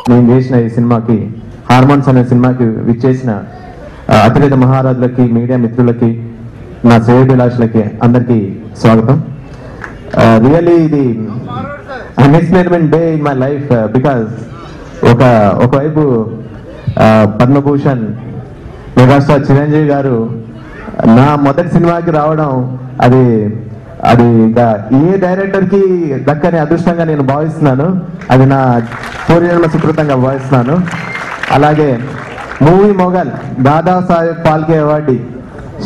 నేను చేసిన ఈ సినిమాకి హార్మోన్స్ అనే సినిమాకి విచ్చేసిన అతిరేత మహారాజులకి, మీడియా మిత్రులకి, నా శ్రేయోభిలాషులకి అందరికీ స్వాగతం. రియల్లీ ఇది అన్ఎక్స్పెరిమెంట్ day in my life. Because ఒకవైపు పద్మభూషణ్ మెగాస్టార్ చిరంజీవి గారు నా మొదటి సినిమాకి రావడం అది ఇంకా ఏ డైరెక్టర్ కి దక్కని అదృష్టంగా నేను భావిస్తున్నాను. అది నా పూర్వజన్మ సుకృతంగా భావిస్తున్నాను. అలాగే movie mogul Dadasaheb Phalke award,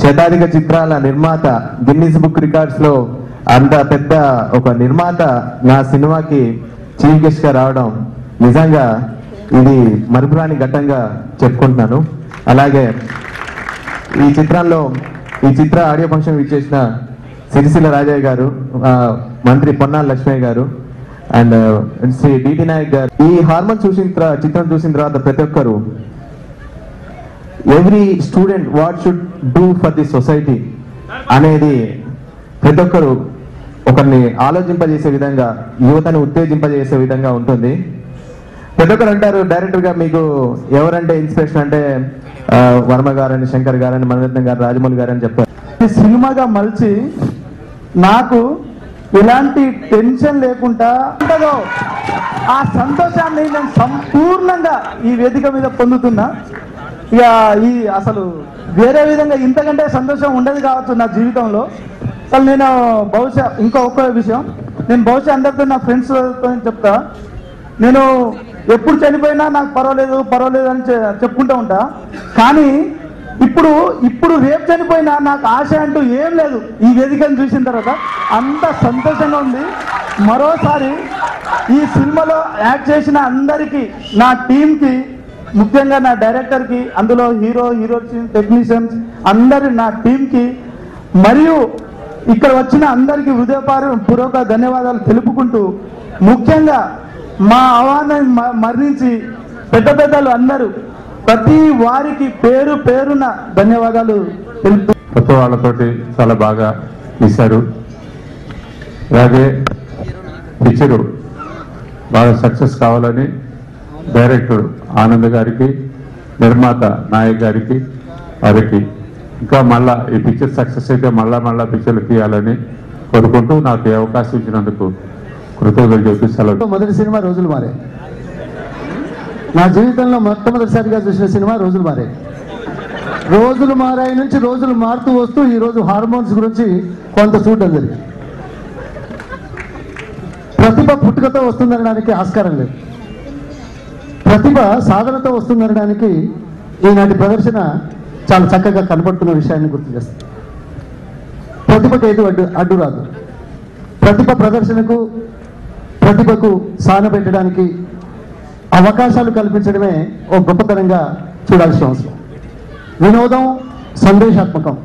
శతాధిక చిత్రాల నిర్మాత, గిన్నిస్ బుక్ రికార్డ్స్ లో అంత పెద్ద ఒక నిర్మాత నా సినిమాకి చీఫ్ గెస్ట్ గా రావడం నిజంగా ఇది మరుపురాని ఘట్టంగా చెప్పుకుంటున్నాను. అలాగే ఈ చిత్ర ఆడియో ఫంక్షన్ విచ్చేసిన సిరిసిల్ల రాజయ్య గారు, మంత్రి పొన్నాల లక్ష్మయ్య గారు అండ్ శ్రీ డిటి నాయక్ గారు. ఈ హార్మోన్ చిత్రం చూసిన తర్వాత ప్రతి ఒక్కరు every student what should do for the society అనేది ప్రతి ఒక్కరు ఒకరిని ఆలోచింపజేసే విధంగా, యువతను ఉత్తేజింపజేసే విధంగా ఉంటుంది. ప్రతి ఒక్కరు అంటారు డైరెక్టర్ గా మీకు ఎవరంటే ఇన్స్పిరేషన్ అంటే వర్మ గారని, శంకర్ గారని, మణిరత్నం గారు, రాజమౌళి గారని చెప్తారు. ఈ సినిమాగా మలిచి నాకు ఎలాంటి టెన్షన్ లేకుండా ఉంటుందో ఆ సంతోషాన్ని నేను సంపూర్ణంగా ఈ వేదిక మీద పొందుతున్నా. ఇక అసలు వేరే విధంగా ఇంతకంటే సంతోషం ఉండదు కావచ్చు నా జీవితంలో. అసలు నేను బహుశా ఒక్క విషయం, నేను బహుశా అందరితో నా ఫ్రెండ్స్తో చెప్తా, నేను ఎప్పుడు చనిపోయినా నాకు పర్వాలేదు అని చెప్పుకుంటూ ఉంటా. కానీ ఇప్పుడు రేపు చనిపోయినా నాకు ఆశ అంటూ ఏం లేదు. ఈ వేదికను చూసిన తర్వాత అంత సంతోషంగా ఉంది. మరోసారి ఈ సినిమాలో యాక్ట్ చేసిన అందరికీ, నా టీంకి, ముఖ్యంగా నా డైరెక్టర్కి, అందులో హీరోయిన్, టెక్నీషియన్స్ అందరి నా టీంకి, మరియు ఇక్కడ వచ్చిన అందరికీ హృదయపూర్వక ధన్యవాదాలు తెలుపుకుంటూ, ముఖ్యంగా మా ఆహ్వానాన్ని మరణించి పెద్దలు అందరూ ప్రతి వారికి పేరున ధన్యవాదాలు తెలుపుతూ కొత్త వాళ్ళతోటి చాలా బాగా తీశారు. అలాగే పిక్చరు బాగా సక్సెస్ కావాలని డైరెక్టర్ ఆనంద్ గారికి, నిర్మాత నాయక్ గారికి, వారికి ఇంకా మళ్ళా ఈ పిక్చర్ సక్సెస్ అయితే మళ్ళా పిక్చర్లు తీయాలని కోరుకుంటూ నాకు ఈ అవకాశం ఇచ్చినందుకు కృతజ్ఞతలు చెప్పి సెలవు. మొదటి సినిమా రోజులు మారే, నా జీవితంలో మొట్టమొదటిసారిగా చూసిన సినిమా రోజులు మారే. రోజులు మారాయి నుంచి రోజులు మారుతూ వస్తూ ఈరోజు హార్మోన్స్ గురించి కొంత చూడడం జరిగింది. ప్రతిభ పుట్టుకతో వస్తుందనడానికి ఆస్కారం లేదు, ప్రతిభ సాధనతో వస్తుందనడానికి ఈనాటి ప్రదర్శన చాలా చక్కగా కనబడుతున్న విషయాన్ని గుర్తు చేస్తుంది. ప్రతిభకు ఏది అడ్డు రాదు. ప్రతిభ ప్రదర్శనకు, ప్రతిభకు సానబెట్టడానికి అవకాశాలు కల్పించడమే ఓ గొప్పతనంగా చూడాల్సిన అవసరం. వినోదం, సందేశాత్మకం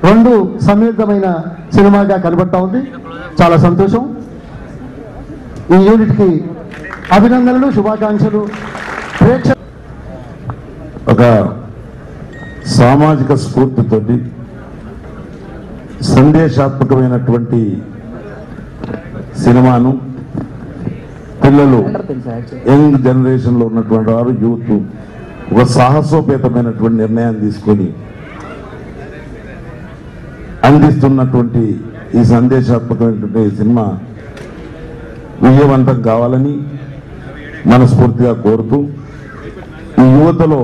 రెండు సంయుక్తమైన సినిమాగా కనబడతా ఉంది. చాలా సంతోషం. ఈ యూనిట్కి అభినందనలు, శుభాకాంక్షలు. ఒక సామాజిక స్ఫూర్తితోటి సందేశాత్మకమైనటువంటి సినిమాను పిల్లలు, యంగ్ జనరేషన్లో ఉన్నటువంటి వారు, యూత్ ఒక సాహసోపేతమైనటువంటి నిర్ణయాన్ని తీసుకొని అందిస్తున్నటువంటి ఈ సందేశాత్మకమైనటువంటి సినిమా విజయవంతం కావాలని మనస్ఫూర్తిగా కోరుతూ ఈ యువతలో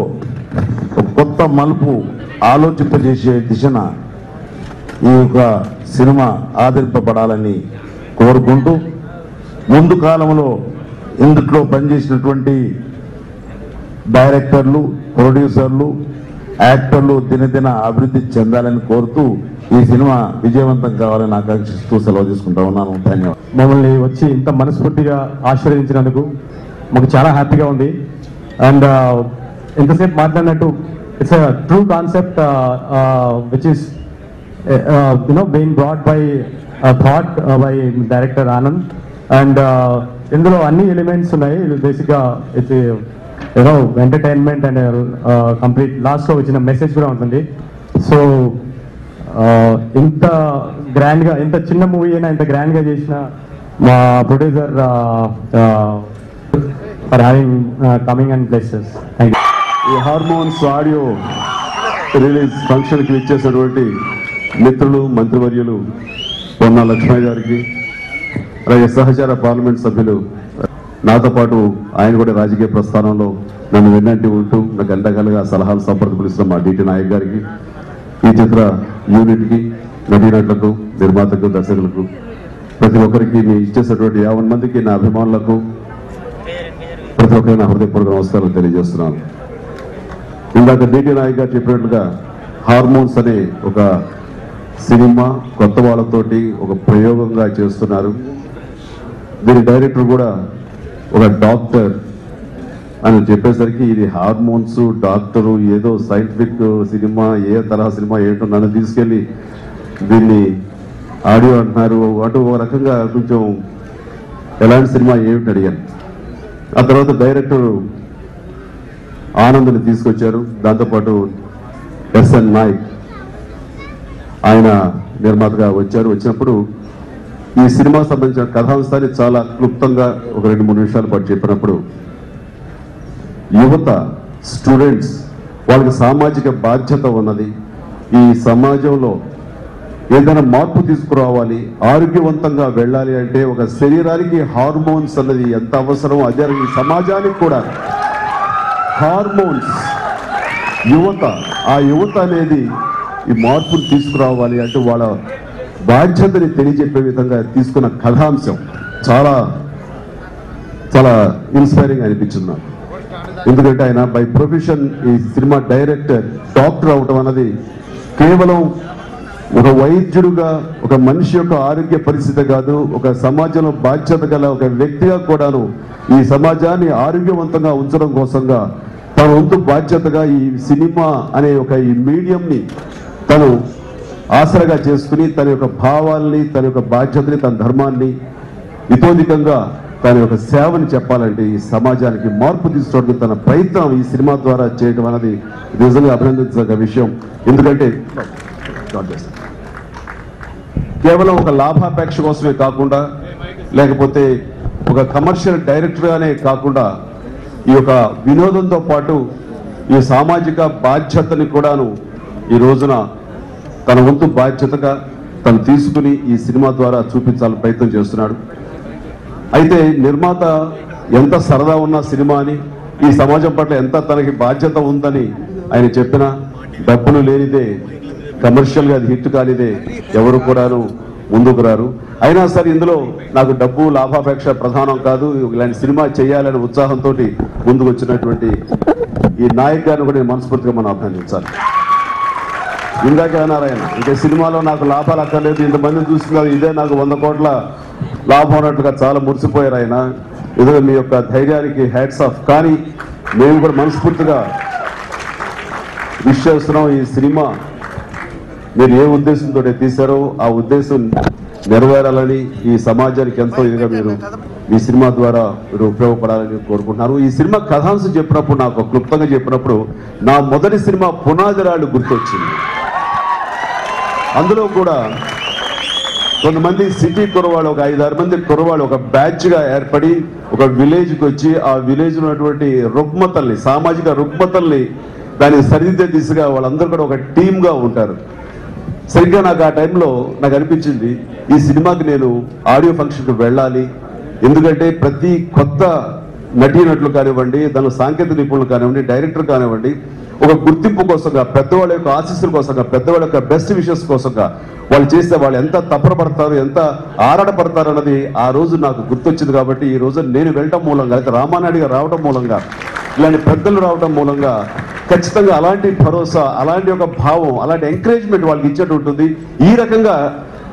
ఒక కొత్త మలుపు ఆలోచింపజేసే దిశన ఈ యొక్క సినిమా ఆదరింపబడాలని కోరుకుంటూ ముందు కాలంలో ఇందులో పనిచేసినటువంటి డైరెక్టర్లు, ప్రొడ్యూసర్లు, యాక్టర్లు దినదిన అభివృద్ధి చెందాలని కోరుతూ ఈ సినిమా విజయవంతం కావాలని ఆకాంక్షిస్తూ సెలవు తీసుకుంటా ఉన్నాను. ధన్యవాదాలు. మమ్మల్ని వచ్చి ఇంత మనస్ఫూర్తిగా ఆశీర్వదించినందుకు మాకు చాలా హ్యాపీగా ఉంది. అండ్ ఎంతసేపు మాట్లాడినట్టు it's a true concept which is being brought by taught by director Anand. And ఇందులో అన్ని ఎలిమెంట్స్ ఉన్నాయి. బేసిక్గా ఇట్స్ ఎంటర్టైన్మెంట్ అండ్ కంప్లీట్ లాస్ట్లో వచ్చిన మెసేజ్ కూడా ఉంటుంది. సో ఇంత గ్రాండ్గా, ఇంత చిన్న మూవీ అయినా ఇంత గ్రాండ్గా చేసిన మా producer for having coming and places. Thank you. ఈ హార్మోన్స్ ఆడియో రిలీజ్ ఫంక్షన్కి ఇచ్చేసినటువంటి మిత్రులు, మంత్రివర్యులు పొన్నా లక్ష్మయ్య గారికి, అలాగే సహచార పార్లమెంట్ సభ్యులు, నాతో పాటు ఆయన కూడా రాజకీయ ప్రస్థానంలో నన్ను వెన్నంటి ఉంటూ నాకు ఎండగలగా సలహాలు సంప్రదింపులు ఇస్తున్న మా డిటి నాయక్ గారికి, ఈ చిత్ర యూనిట్కి, నటీనటులకు, నిర్మాతకు, దర్శకులకు, ప్రతి ఒక్కరికి మీ ఇచ్చేసినటువంటి 50 మందికి, నా అభిమానులకు ప్రతి ఒక్కరికి నా హృదయపూర్వక నమస్కారాలు తెలియజేస్తున్నాను. ఇందాక డిటి నాయక్ గారు చెప్పినట్లుగా హార్మోన్స్ అనే ఒక సినిమా కొత్త వాళ్ళతోటి ఒక ప్రయోగంగా చేస్తున్నారు. దీని డైరెక్టర్ కూడా ఒక డాక్టర్ అని చెప్పేసరికి ఇది హార్మోన్స్, డాక్టరు, ఏదో సైంటిఫిక్ సినిమా, ఏ తరహా సినిమా ఏంటో నన్ను తీసుకెళ్ళి దీన్ని ఆడియో అంటున్నారు. అటు ఒక రకంగా కొంచెం ఎలాంటి సినిమా ఏమిటి అడిగాను. ఆ తర్వాత డైరెక్టర్ ఆనంద్ని తీసుకొచ్చారు. దాంతోపాటు ఎస్ఎన్ నాయక్ ఆయన నిర్మాతగా వచ్చారు. వచ్చినప్పుడు ఈ సినిమా సంబంధించిన కథాంశాన్ని చాలా క్లుప్తంగా ఒక 2-3 నిమిషాల పాటు చెప్పినప్పుడు యువత, స్టూడెంట్స్, వాళ్ళకి సామాజిక బాధ్యత ఉన్నది. ఈ సమాజంలో ఏదైనా మార్పు తీసుకురావాలి, ఆరోగ్యవంతంగా వెళ్ళాలి అంటే ఒక శరీరానికి హార్మోన్స్ అన్నది ఎంత అవసరం, అదే ఈ సమాజానికి కూడా హార్మోన్స్, యువత, ఆ యువత అనేది ఈ మార్పును తీసుకురావాలి అంటే వాళ్ళ బాధ్యతని తెలియజెప్పే విధంగా తీసుకున్న కథాంశం చాలా చాలా ఇన్స్పైరింగ్ అనిపించింది నాకు. ఎందుకంటే ఆయన బై ప్రొఫెషన్ ఈ సినిమా డైరెక్టర్, డాక్టర్ అవటం అన్నది కేవలం ఒక వైద్యుడుగా, ఒక మనిషి యొక్క ఆరోగ్య పరిస్థితి కాదు, ఒక సమాజంలో బాధ్యత గల ఒక వ్యక్తిగా కూడాను ఈ సమాజాన్ని ఆరోగ్యవంతంగా ఉంచడం కోసంగా తన వంతు బాధ్యతగా ఈ సినిమా అనే ఒక ఈ మీడియంని తను ఆసరగా చేసుకుని తన యొక్క భావాల్ని, తన యొక్క బాధ్యతని, తన ధర్మాన్ని ఇతోధికంగా తన యొక్క సేవని చెప్పాలంటే ఈ సమాజానికి మార్పు తీసుకోవడానికి తన ప్రయత్నం ఈ సినిమా ద్వారా చేయడం అనేది నిజంగా అభినందించదగ్గ విషయం. ఎందుకంటే కేవలం ఒక లాభాపేక్ష కోసమే కాకుండా, లేకపోతే ఒక కమర్షియల్ డైరెక్టర్గానే కాకుండా ఈ యొక్క వినోదంతో పాటు ఈ సామాజిక బాధ్యతని కూడాను ఈ రోజున తన వంతు బాధ్యతగా తను తీసుకుని ఈ సినిమా ద్వారా చూపించాలని ప్రయత్నం చేస్తున్నాడు. అయితే నిర్మాత ఎంత సరదా ఉన్న సినిమా అని, ఈ సమాజం పట్ల ఎంత తనకి బాధ్యత ఉందని ఆయన చెప్పినా డబ్బులు లేనిదే, కమర్షియల్గా అది హిట్ కానిదే ఎవరు కూడాను ముందుకు రారు. అయినా సరే ఇందులో నాకు డబ్బు, లాభాపేక్ష ప్రధానం కాదు, ఇలాంటి సినిమా చేయాలనే ఉత్సాహంతో ముందుకు వచ్చినటువంటి ఈ నాయక్ గారిని కూడా నేను మనస్ఫూర్తిగా మనం అభినందించాలి. ఇందాకే అన్నారు ఆయన, ఇంకా సినిమాలో నాకు లాభాలు అక్కర్లేదు, ఇంతమందిని చూస్తున్నారు, ఇదే నాకు 100 కోట్ల లాభం అన్నట్లుగా చాలా మురిసిపోయారు ఆయన. ఏదో మీ యొక్క ధైర్యానికి హ్యాట్స్ ఆఫ్. కానీ మేము కూడా మనస్ఫూర్తిగా విష్ చేస్తున్నాం, ఈ సినిమా మీరు ఏ ఉద్దేశంతో తీశారో ఆ ఉద్దేశం నెరవేరాలని, ఈ సమాజానికి ఎంతో ఇదిగా మీరు ఈ సినిమా ద్వారా మీరు ఉపయోగపడాలని కోరుకుంటున్నారు. ఈ సినిమా కథాంశం చెప్పినప్పుడు, నాకు క్లుప్తంగా చెప్పినప్పుడు నా మొదటి సినిమా పునాదిరాళ్ళు గుర్తొచ్చింది. అందులో కూడా కొంతమంది సిటీ కుర్రవాళ్ళు, ఒక 5-6 మంది కుర్రవాళ్ళు ఒక బ్యాచ్గా ఏర్పడి ఒక విలేజ్కి వచ్చి ఆ విలేజ్లో ఉన్నటువంటి రుగ్మతల్ని, సామాజిక రుగ్మతల్ని దాన్ని సరిదిద్దే దిశగా వాళ్ళందరూ కూడా ఒక టీమ్గా ఉంటారు. సరిగ్గా నాకు ఆ టైంలో నాకు అనిపించింది ఈ సినిమాకి నేను ఆడియో ఫంక్షన్కి వెళ్ళాలి. ఎందుకంటే ప్రతి కొత్త నటీనటులు కానివ్వండి, దాని సాంకేతిక నిపుణులు కానివ్వండి, డైరెక్టర్ కానివ్వండి, ఒక గుర్తింపు కోసంగా, పెద్దవాళ్ళ యొక్క ఆశీస్సుల కోసంగా, పెద్దవాళ్ళ యొక్క బెస్ట్ విషెస్ కోసంగా వాళ్ళు చేస్తే వాళ్ళు ఎంత తపరపడతారు, ఎంత ఆరాటపడతారు అన్నది ఆ రోజు నాకు గుర్తొచ్చింది. కాబట్టి ఈ రోజు నేను వెళ్ళటం మూలంగా, అయితే రామానాయుడు గారు రావడం మూలంగా, ఇలాంటి పెద్దలు రావడం మూలంగా ఖచ్చితంగా అలాంటి భరోసా, అలాంటి ఒక భావం, అలాంటి ఎంకరేజ్మెంట్ వాళ్ళకి ఇచ్చేట్టు ఉంటుంది. ఈ రకంగా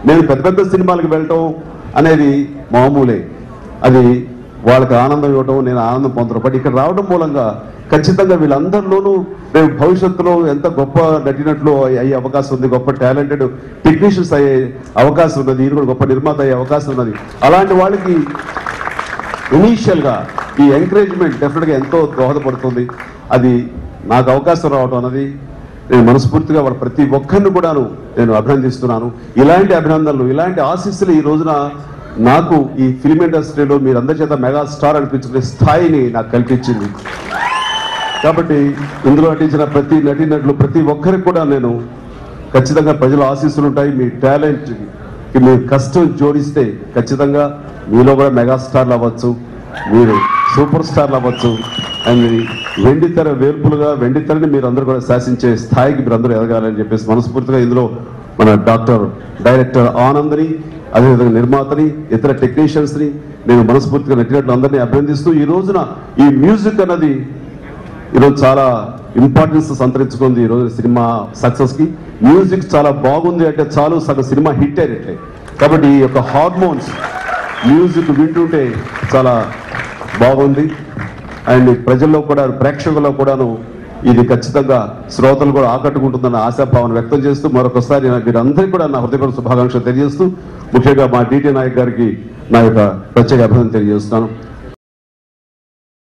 నేను పెద్ద పెద్ద సినిమాలకు వెళ్ళటం అనేది మామూలే, అది వాళ్ళకి ఆనందం ఇవ్వటం, నేను ఆనందం పొందడం. బట్ ఇక్కడ రావడం మూలంగా ఖచ్చితంగా వీళ్ళందరిలోనూ రేపు భవిష్యత్తులో ఎంత గొప్ప నటినట్లు అయ్యే అవకాశం ఉంది, గొప్ప టాలెంటెడ్ టెక్నీషియన్స్ అయ్యే అవకాశం ఉన్నది, ఇది కూడా గొప్ప నిర్మాత అయ్యే అవకాశం ఉన్నది. అలాంటి వాళ్ళకి ఇనీషియల్గా ఈ ఎంకరేజ్మెంట్ డెఫినెట్గా ఎంతో దోహదపడుతుంది. అది నాకు అవకాశం రావడం అన్నది నేను మనస్ఫూర్తిగా వాళ్ళ ప్రతి ఒక్కరిని కూడాను నేను అభినందిస్తున్నాను. ఇలాంటి అభినందనలు, ఇలాంటి ఆశీస్సులు ఈ రోజున నాకు ఈ ఫిల్మ్ ఇండస్ట్రీలో మీరందరి చేత మెగాస్టార్ అనిపించుకునే స్థాయిని నాకు కల్పించింది. కాబట్టి ఇందులో నటించిన ప్రతి నటీనటులు, ప్రతి ఒక్కరికి కూడా నేను ఖచ్చితంగా ప్రజల ఆశీస్సులు ఉంటాయి. మీ టాలెంట్కి మీరు కష్టం జోడిస్తే ఖచ్చితంగా మీలో కూడా మెగాస్టార్లు అవ్వచ్చు, మీరు సూపర్ స్టార్లు అవ్వచ్చు. అండ్ వెండితెర వేల్పులుగా వెండితెరని మీరు అందరూ కూడా శాసించే స్థాయికి మీరు అందరూ ఎదగాలని చెప్పేసి మనస్ఫూర్తిగా ఇందులో మన డైరెక్టర్ ఆనంద్ని, అదేవిధంగా నిర్మాతని, ఇతర టెక్నీషియన్స్ని నేను మనస్ఫూర్తిగా నటినట్లు అందరినీ అభినందిస్తూ, ఈ రోజున ఈ మ్యూజిక్ అన్నది ఈరోజు చాలా ఇంపార్టెన్స్ సంతరించుకుంది. ఈరోజు సినిమా సక్సెస్కి మ్యూజిక్ చాలా బాగుంది అంటే చాలు, సగం సినిమా హిట్ అయినట్లే. కాబట్టి ఈ యొక్క హార్మోన్స్ మ్యూజిక్ వింటుంటే చాలా బాగుంది. అండ్ ప్రజల్లో కూడా, ప్రేక్షకుల్లో కూడాను ఇది ఖచ్చితంగా శ్రోతలు కూడా ఆకట్టుకుంటుందన్న ఆశాభావన వ్యక్తం చేస్తూ మరొకసారి వీరందరికీ కూడా నా హృదయపూర్వక శుభాకాంక్షలు తెలియజేస్తూ, ముఖ్యంగా మా డిటి నాయక్ గారికి నా యొక్క ప్రత్యేక అభినందన తెలియజేస్తున్నాను.